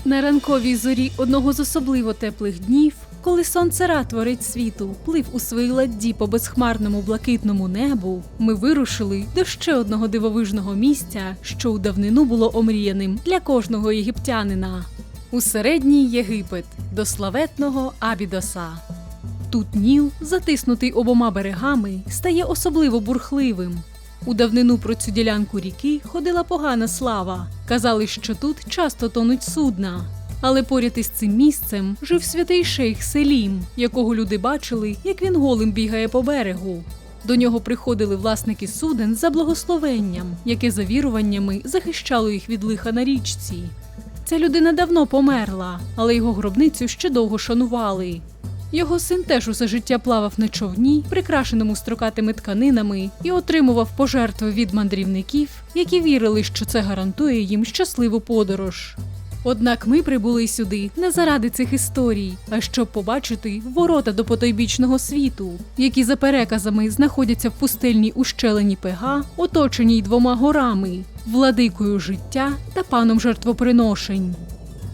На ранковій зорі одного з особливо теплих днів, коли сонце творець світу плив у своїй ладді по безхмарному блакитному небу, ми вирушили до ще одного дивовижного місця, що у давнину було омріяним для кожного єгиптянина. У середній Єгипет, до славетного Абідоса. Тут Ніл, затиснутий обома берегами, стає особливо бурхливим. У давнину про цю ділянку ріки ходила погана слава. Казали, що тут часто тонуть судна. Але поряд із цим місцем жив святий шейх Селім, якого люди бачили, як він голим бігає по берегу. До нього приходили власники суден за благословенням, яке за віруваннями захищало їх від лиха на річці. Ця людина давно померла, але його гробницю ще довго шанували. Його син теж усе життя плавав на човні, прикрашеному строкатими тканинами, і отримував пожертви від мандрівників, які вірили, що це гарантує їм щасливу подорож. Однак ми прибули сюди не заради цих історій, а щоб побачити ворота до потойбічного світу, які за переказами знаходяться в пустельній ущелині Пега, оточеній двома горами – владикою життя та паном жертвоприношень.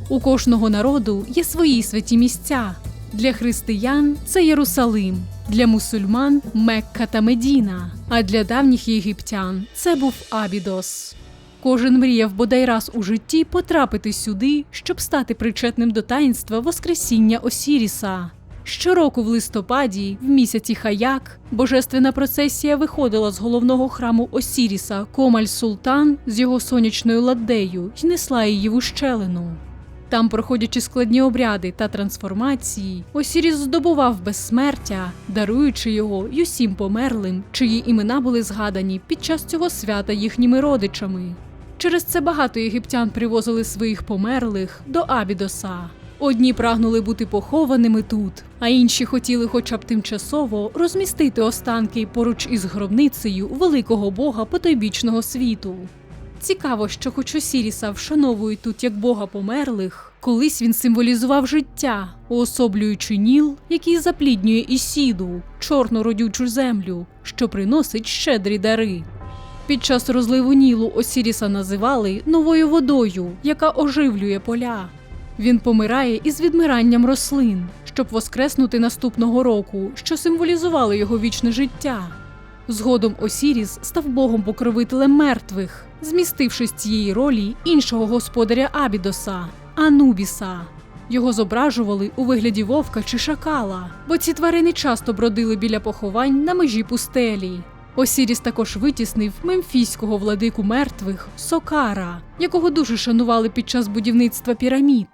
У кожного народу є свої святі місця. Для християн – це Єрусалим, для мусульман – Мекка та Медіна, а для давніх єгиптян – це був Абідос. Кожен мріяв бодай раз у житті потрапити сюди, щоб стати причетним до таїнства Воскресіння Осіріса. Щороку в листопаді, в місяці Хаяк, божественна процесія виходила з головного храму Осіріса Комаль-Султан з його сонячною ладдею й несла її в ущелину. Там, проходячи складні обряди та трансформації, Осіріс здобував безсмертя, даруючи його й усім померлим, чиї імена були згадані під час цього свята їхніми родичами. Через це багато єгиптян привозили своїх померлих до Абідоса. Одні прагнули бути похованими тут, а інші хотіли хоча б тимчасово розмістити останки поруч із гробницею великого бога потойбічного світу. Цікаво, що хоч Осіріса вшановують тут як бога померлих, колись він символізував життя, уособлюючи Ніл, який запліднює Ісіду, чорну родючу землю, що приносить щедрі дари. Під час розливу Нілу Осіріса називали новою водою, яка оживлює поля. Він помирає із відмиранням рослин, щоб воскреснути наступного року, що символізувало його вічне життя. Згодом Осіріс став богом-покровителем мертвих, змістивши з цієї ролі іншого господаря Абідоса – Анубіса. Його зображували у вигляді вовка чи шакала, бо ці тварини часто бродили біля поховань на межі пустелі. Осіріс також витіснив мемфійського владику мертвих Сокара, якого дуже шанували під час будівництва пірамід.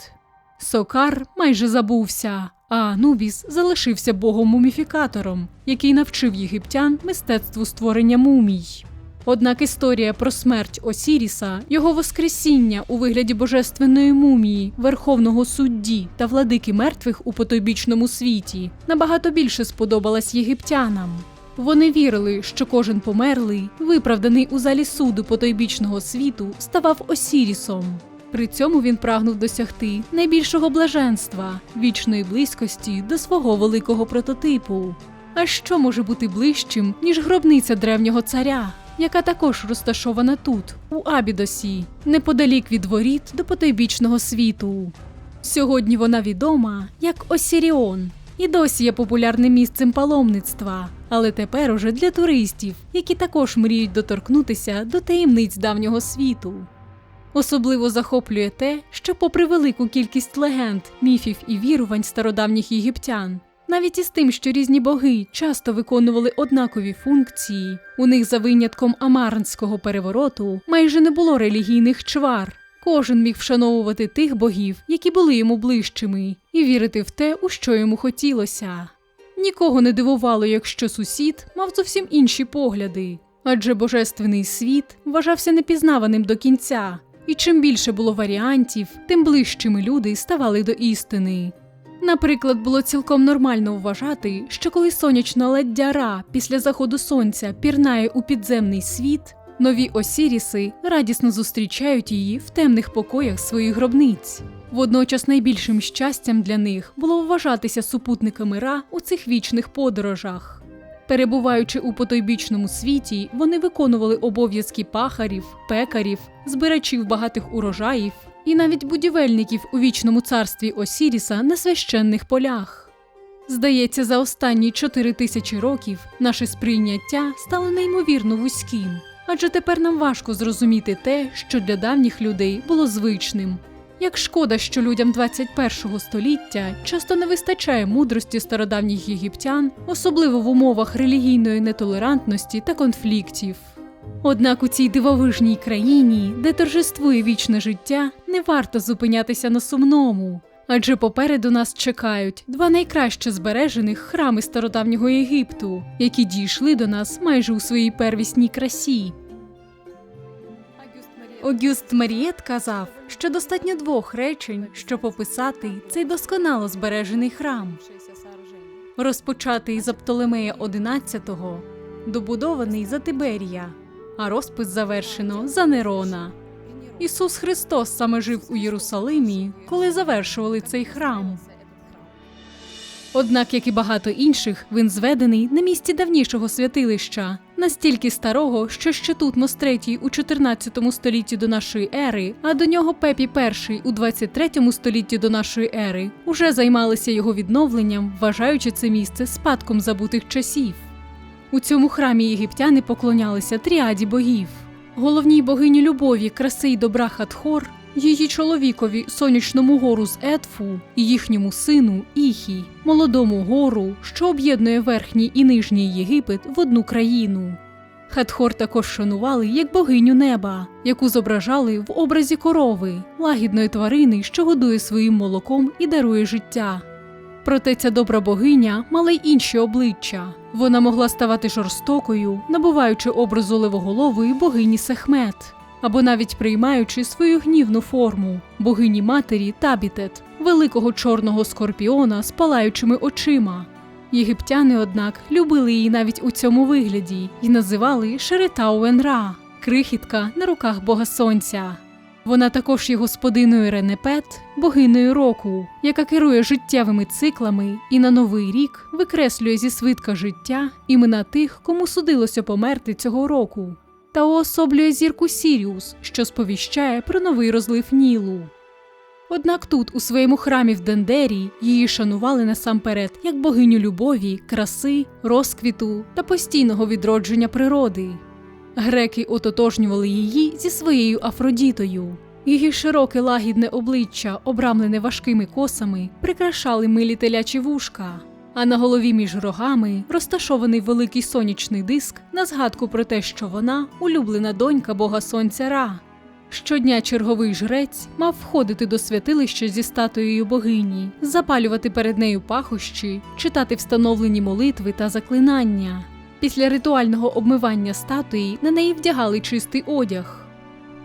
Сокар майже забувся, а Анубіс залишився богом-муміфікатором, який навчив єгиптян мистецтву створення мумій. Однак історія про смерть Осіріса, його воскресіння у вигляді божественної мумії, верховного судді та владики мертвих у потойбічному світі набагато більше сподобалась єгиптянам. Вони вірили, що кожен померлий, виправданий у залі суду потойбічного світу, ставав Осірісом. При цьому він прагнув досягти найбільшого блаженства, вічної близькості до свого великого прототипу. А що може бути ближчим, ніж гробниця древнього царя, яка також розташована тут, у Абідосі, неподалік від воріт до потойбічного світу. Сьогодні вона відома як Осіріон і досі є популярним місцем паломництва, але тепер уже для туристів, які також мріють доторкнутися до таємниць давнього світу. Особливо захоплює те, що попри велику кількість легенд, міфів і вірувань стародавніх єгиптян, навіть із тим, що різні боги часто виконували однакові функції, у них за винятком Амарнського перевороту майже не було релігійних чвар. Кожен міг вшановувати тих богів, які були йому ближчими, і вірити в те, у що йому хотілося. Нікого не дивувало, якщо сусід мав зовсім інші погляди, адже божественний світ вважався непізнаваним до кінця, і чим більше було варіантів, тим ближчими люди ставали до істини. Наприклад, було цілком нормально вважати, що коли сонячна ладдя Ра після заходу сонця пірнає у підземний світ, нові Осіріси радісно зустрічають її в темних покоях своїх гробниць. Водночас найбільшим щастям для них було вважатися супутниками Ра у цих вічних подорожах. Перебуваючи у потойбічному світі, вони виконували обов'язки пахарів, пекарів, збирачів багатих урожаїв і навіть будівельників у вічному царстві Осіріса на священних полях. Здається, за останні 4000 років наше сприйняття стало неймовірно вузьким, адже тепер нам важко зрозуміти те, що для давніх людей було звичним. Як шкода, що людям 21-го століття часто не вистачає мудрості стародавніх єгиптян, особливо в умовах релігійної нетолерантності та конфліктів. Однак у цій дивовижній країні, де торжествує вічне життя, не варто зупинятися на сумному. Адже попереду нас чекають два найкраще збережених храми стародавнього Єгипту, які дійшли до нас майже у своїй первісній красі. Огюст Марієт казав, що достатньо 2 речень, щоб описати цей досконало збережений храм. Розпочатий за Птолемея XI, добудований за Тиберія, а розпис завершено за Нерона. Ісус Христос саме жив у Єрусалимі, коли завершували цей храм. Однак, як і багато інших, він зведений на місці давнішого святилища, настільки старого, що ще Тутмос III у 14 столітті до нашої ери, а до нього Пепі І у 23 столітті до нашої ери, уже займалися його відновленням, вважаючи це місце спадком забутих часів. У цьому храмі єгиптяни поклонялися тріаді богів. Головній богині любові, краси й добра Хатхор, її чоловікові сонячному гору з Едфу і їхньому сину Іхі, молодому гору, що об'єднує верхній і нижній Єгипет в одну країну. Хатхор також шанували як богиню неба, яку зображали в образі корови, лагідної тварини, що годує своїм молоком і дарує життя. Проте ця добра богиня мала й інші обличчя. Вона могла ставати жорстокою, набуваючи образу левоголової богині Сехмет, або навіть приймаючи свою гнівну форму – богині-матері Табітет, великого чорного скорпіона з палаючими очима. Єгиптяни, однак, любили її навіть у цьому вигляді і називали Шеретауен-Ра – крихітка на руках бога сонця. Вона також є господиною Ренепет, богинею року, яка керує життєвими циклами і на Новий рік викреслює зі свитка життя імена тих, кому судилося померти цього року, та уособлює зірку Сіріус, що сповіщає про новий розлив Нілу. Однак тут, у своєму храмі в Дендері, її шанували насамперед як богиню любові, краси, розквіту та постійного відродження природи. Греки ототожнювали її зі своєю Афродітою. Її широке лагідне обличчя, обрамлене важкими косами, прикрашали милі телячі вушка, а на голові між рогами розташований великий сонячний диск на згадку про те, що вона – улюблена донька бога сонця Ра. Щодня черговий жрець мав входити до святилища зі статуєю богині, запалювати перед нею пахощі, читати встановлені молитви та заклинання. Після ритуального обмивання статуї на неї вдягали чистий одяг.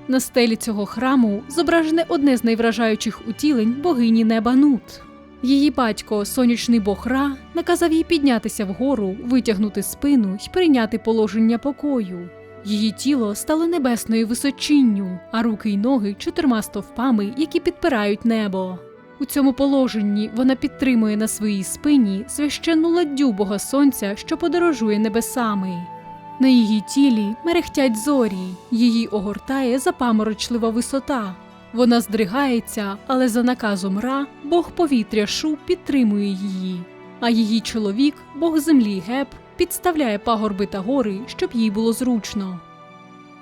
На стелі цього храму зображене одне з найвражаючих утілень богині неба Нут. Її батько, сонячний бог Ра, наказав їй піднятися вгору, витягнути спину й прийняти положення покою. Її тіло стало небесною височинню, а руки й ноги – 4 стовпами, які підпирають небо. У цьому положенні вона підтримує на своїй спині священну ладдю бога сонця, що подорожує небесами. На її тілі мерехтять зорі, її огортає запаморочлива висота. Вона здригається, але за наказом Ра, бог повітря Шу підтримує її. А її чоловік, бог землі Геб, підставляє пагорби та гори, щоб їй було зручно.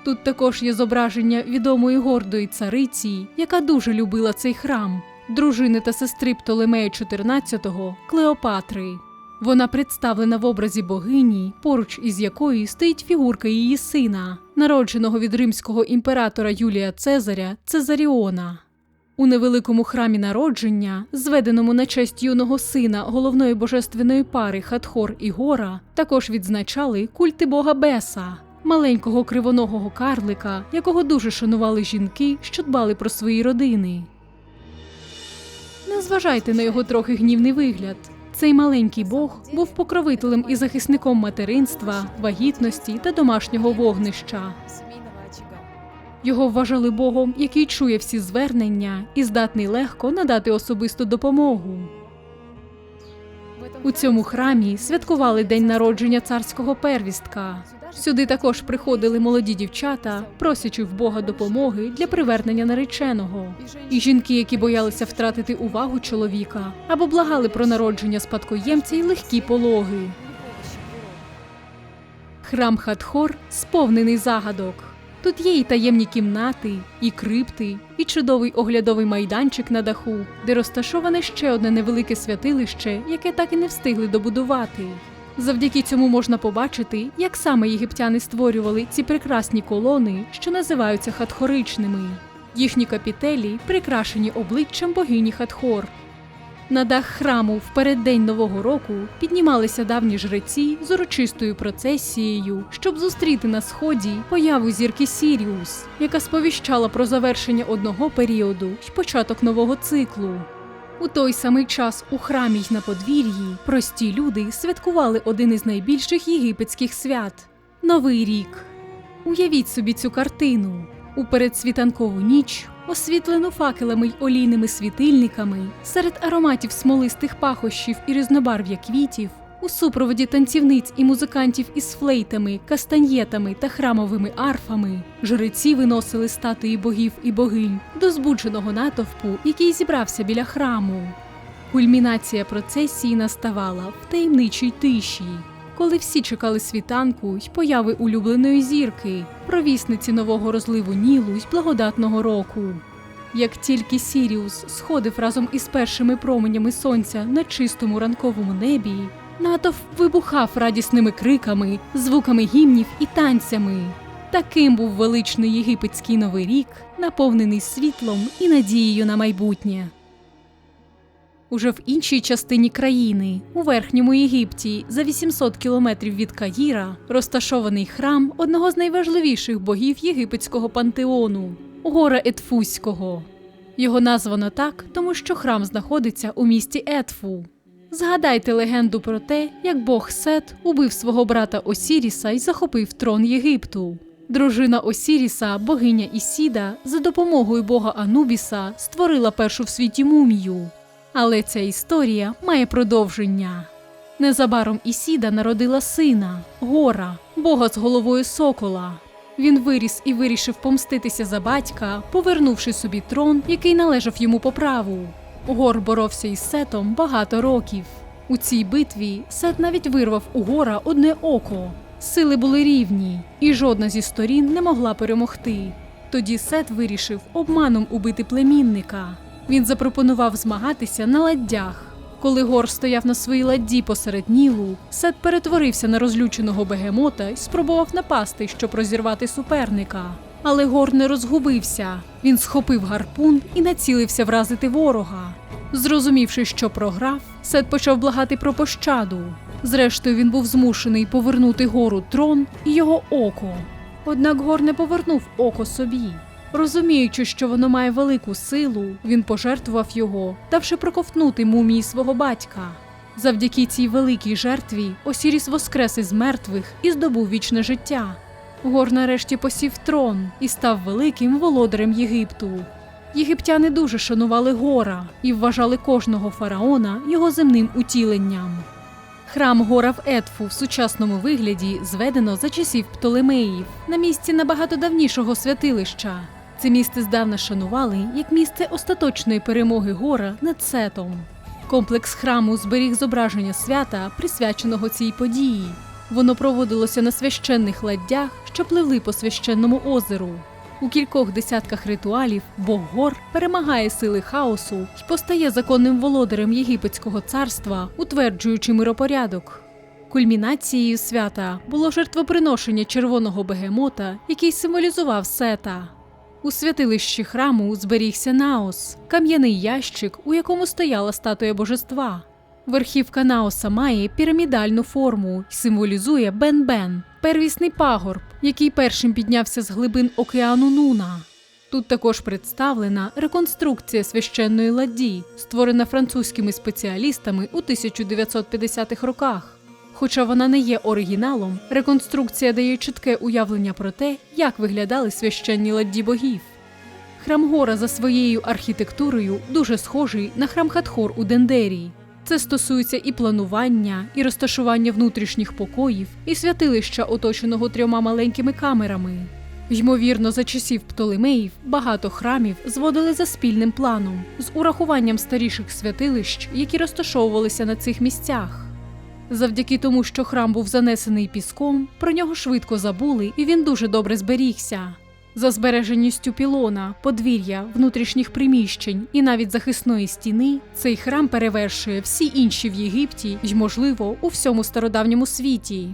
Тут також є зображення відомої гордої цариці, яка дуже любила цей храм, дружини та сестри Птолемея XIV – Клеопатри. Вона представлена в образі богині, поруч із якою стоїть фігурка її сина, народженого від римського імператора Юлія Цезаря – Цезаріона. У невеликому храмі народження, зведеному на честь юного сина головної божественної пари Хатхор і Гора, також відзначали культи бога Беса, маленького кривоногого карлика, якого дуже шанували жінки, що дбали про свої родини. Не зважайте на його трохи гнівний вигляд. Цей маленький бог був покровителем і захисником материнства, вагітності та домашнього вогнища. Його вважали богом, який чує всі звернення і здатний легко надати особисту допомогу. У цьому храмі святкували день народження царського первістка. Сюди також приходили молоді дівчата, просячи в Бога допомоги для привернення нареченого. І жінки, які боялися втратити увагу чоловіка, або благали про народження спадкоємця й легкі пологи. Храм Хатхор сповнений загадок. Тут є і таємні кімнати, і крипти, і чудовий оглядовий майданчик на даху, де розташоване ще одне невелике святилище, яке так і не встигли добудувати. Завдяки цьому можна побачити, як саме єгиптяни створювали ці прекрасні колони, що називаються хатхоричними. Їхні капітелі прикрашені обличчям богині Хатхор. На дах храму в переддень Нового року піднімалися давні жреці з урочистою процесією, щоб зустріти на сході появу зірки Сіріус, яка сповіщала про завершення одного періоду й початок нового циклу. У той самий час у храмі й на подвір'ї прості люди святкували один із найбільших єгипетських свят – Новий рік. Уявіть собі цю картину. У передсвітанкову ніч, освітлену факелами й олійними світильниками, серед ароматів смолистих пахощів і різнобарв'я квітів, у супроводі танцівниць і музикантів із флейтами, кастаньєтами та храмовими арфами, жреці виносили статуї богів і богинь до збудженого натовпу, який зібрався біля храму. Кульмінація процесії наставала в таємничій тиші, коли всі чекали світанку й появи улюбленої зірки, провісниці нового розливу Нілу й благодатного року. Як тільки Сіріус сходив разом із першими променями сонця на чистому ранковому небі, натовп вибухав радісними криками, звуками гімнів і танцями. Таким був величний єгипетський Новий рік, наповнений світлом і надією на майбутнє. Уже в іншій частині країни, у Верхньому Єгипті, за 800 кілометрів від Каїра, розташований храм одного з найважливіших богів єгипетського пантеону – Гора Едфуського. Його названо так, тому що храм знаходиться у місті Едфу. Згадайте легенду про те, як бог Сет убив свого брата Осіріса і захопив трон Єгипту. Дружина Осіріса, богиня Ісіда, за допомогою бога Анубіса створила першу в світі мумію. Але ця історія має продовження. Незабаром Ісіда народила сина – Гора, бога з головою сокола. Він виріс і вирішив помститися за батька, повернувши собі трон, який належав йому по праву. Гор боровся із Сетом багато років. У цій битві Сет навіть вирвав у Гора одне око. Сили були рівні, і жодна зі сторін не могла перемогти. Тоді Сет вирішив обманом убити племінника. Він запропонував змагатися на ладдях. Коли Гор стояв на своїй ладді посеред Нілу, Сет перетворився на розлюченого бегемота і спробував напасти, щоб розірвати суперника. Але Гор не розгубився. Він схопив гарпун і націлився вразити ворога. Зрозумівши, що програв, Сет почав благати про пощаду. Зрештою, він був змушений повернути Гору трон і його око. Однак Гор не повернув око собі. Розуміючи, що воно має велику силу, він пожертвував його, давши проковтнути мумії свого батька. Завдяки цій великій жертві Осіріс воскрес із мертвих і здобув вічне життя. Гор нарешті посів трон і став великим володарем Єгипту. Єгиптяни дуже шанували Гора і вважали кожного фараона його земним утіленням. Храм Гора в Едфу в сучасному вигляді зведено за часів Птолемеїв, на місці набагато давнішого святилища. Це місце здавна шанували як місце остаточної перемоги Гора над Сетом. Комплекс храму зберіг зображення свята, присвяченого цій події. Воно проводилося на священних ладдях, що пливли по священному озеру. У кількох десятках ритуалів бог Гор перемагає сили хаосу і постає законним володарем єгипетського царства, утверджуючи миропорядок. Кульмінацією свята було жертвоприношення червоного бегемота, який символізував Сета. У святилищі храму зберігся наос – кам'яний ящик, у якому стояла статуя божества. Верхівка наоса має пірамідальну форму і символізує Бен-Бен – первісний пагорб, який першим піднявся з глибин океану Нуна. Тут також представлена реконструкція священної ладді, створена французькими спеціалістами у 1950-х роках. Хоча вона не є оригіналом, реконструкція дає чітке уявлення про те, як виглядали священні ладді богів. Храм Гора за своєю архітектурою дуже схожий на храм Хатхор у Дендері. Це стосується і планування, і розташування внутрішніх покоїв, і святилища, оточеного 3 маленькими камерами. Ймовірно, за часів Птолемеїв багато храмів зводили за спільним планом, з урахуванням старіших святилищ, які розташовувалися на цих місцях. Завдяки тому, що храм був занесений піском, про нього швидко забули і він дуже добре зберігся. За збереженістю пілона, подвір'я, внутрішніх приміщень і навіть захисної стіни, цей храм перевершує всі інші в Єгипті й, можливо, у всьому стародавньому світі.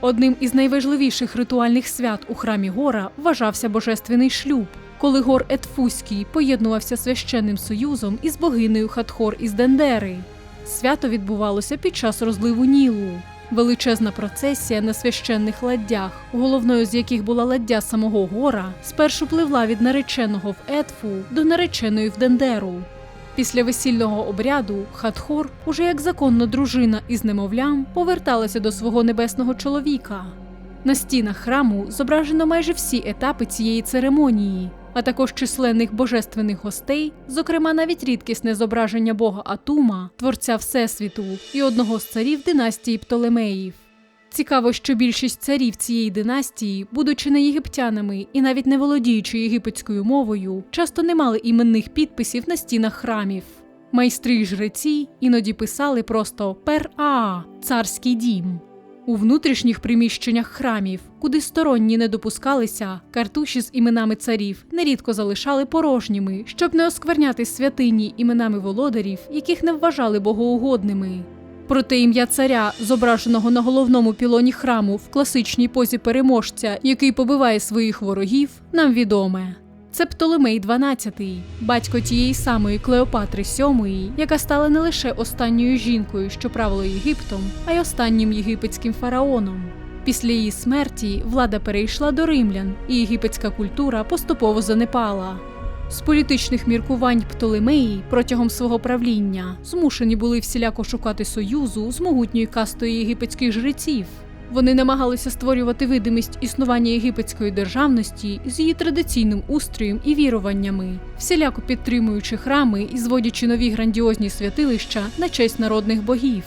Одним із найважливіших ритуальних свят у храмі Гора вважався божественний шлюб, коли Гор Етфуський поєднувався священним союзом із богинею Хатхор із Дендери. Свято відбувалося під час розливу Нілу. Величезна процесія на священних ладдях, головною з яких була ладдя самого Гора, спершу пливла від нареченого в Етфу до нареченої в Дендеру. Після весільного обряду Хатхор, уже як законна дружина із немовлям, поверталася до свого небесного чоловіка. На стінах храму зображено майже всі етапи цієї церемонії, а також численних божественних гостей, зокрема навіть рідкісне зображення бога Атума, творця Всесвіту, і одного з царів династії Птолемеїв. Цікаво, що більшість царів цієї династії, будучи не єгиптянами і навіть не володіючи єгипетською мовою, часто не мали іменних підписів на стінах храмів. Майстри й жреці іноді писали просто «Пер-Аа» – «Царський дім». У внутрішніх приміщеннях храмів, куди сторонні не допускалися, картуші з іменами царів нерідко залишали порожніми, щоб не оскверняти святині іменами володарів, яких не вважали богоугодними. Проте ім'я царя, зображеного на головному пілоні храму в класичній позі переможця, який побиває своїх ворогів, нам відоме. Це Птолемей XII, батько тієї самої Клеопатри VII, яка стала не лише останньою жінкою, що правила Єгиптом, а й останнім єгипетським фараоном. Після її смерті влада перейшла до римлян, і єгипетська культура поступово занепала. З політичних міркувань Птолемеї протягом свого правління змушені були всіляко шукати союзу з могутньою кастою єгипетських жреців. Вони намагалися створювати видимість існування єгипетської державності з її традиційним устроєм і віруваннями, всіляко підтримуючи храми і зводячи нові грандіозні святилища на честь народних богів.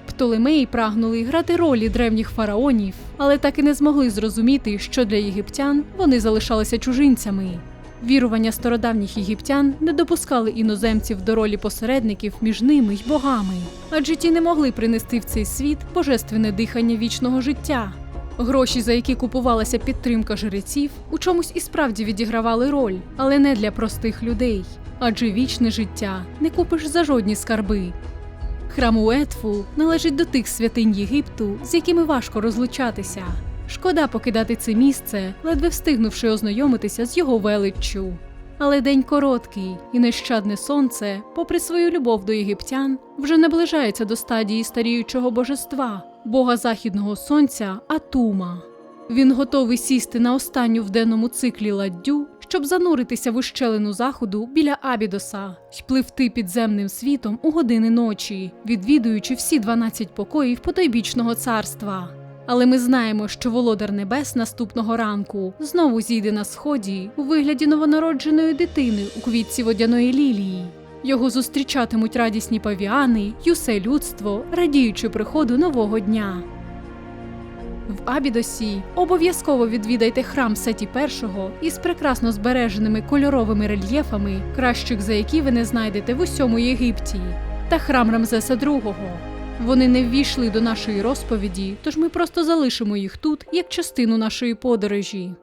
Птолемеї прагнули грати ролі древніх фараонів, але так і не змогли зрозуміти, що для єгиптян вони залишалися чужинцями. Вірування стародавніх єгиптян не допускали іноземців до ролі посередників між ними й богами, адже ті не могли принести в цей світ божественне дихання вічного життя. Гроші, за які купувалася підтримка жреців, у чомусь і справді відігравали роль, але не для простих людей, адже вічне життя не купиш за жодні скарби. Храм у Етфу належить до тих святинь Єгипту, з якими важко розлучатися. Шкода покидати це місце, ледве встигнувши ознайомитися з його величчю. Але день короткий, і нещадне сонце, попри свою любов до єгиптян, вже наближається до стадії старіючого божества, бога західного сонця Атума. Він готовий сісти на останню в денному циклі ладдю, щоб зануритися в ущелину заходу біля Абідоса й пливти підземним світом у години ночі, відвідуючи всі 12 покоїв потойбічного царства. Але ми знаємо, що Володар Небес наступного ранку знову зійде на сході у вигляді новонародженої дитини у квітці водяної лілії. Його зустрічатимуть радісні павіани й усе людство, радіючи приходу нового дня. В Абідосі обов'язково відвідайте храм Сеті І із прекрасно збереженими кольоровими рельєфами, кращих за які ви не знайдете в усьому Єгипті, та храм Рамзеса II. Вони не ввійшли до нашої розповіді, тож ми просто залишимо їх тут як частину нашої подорожі.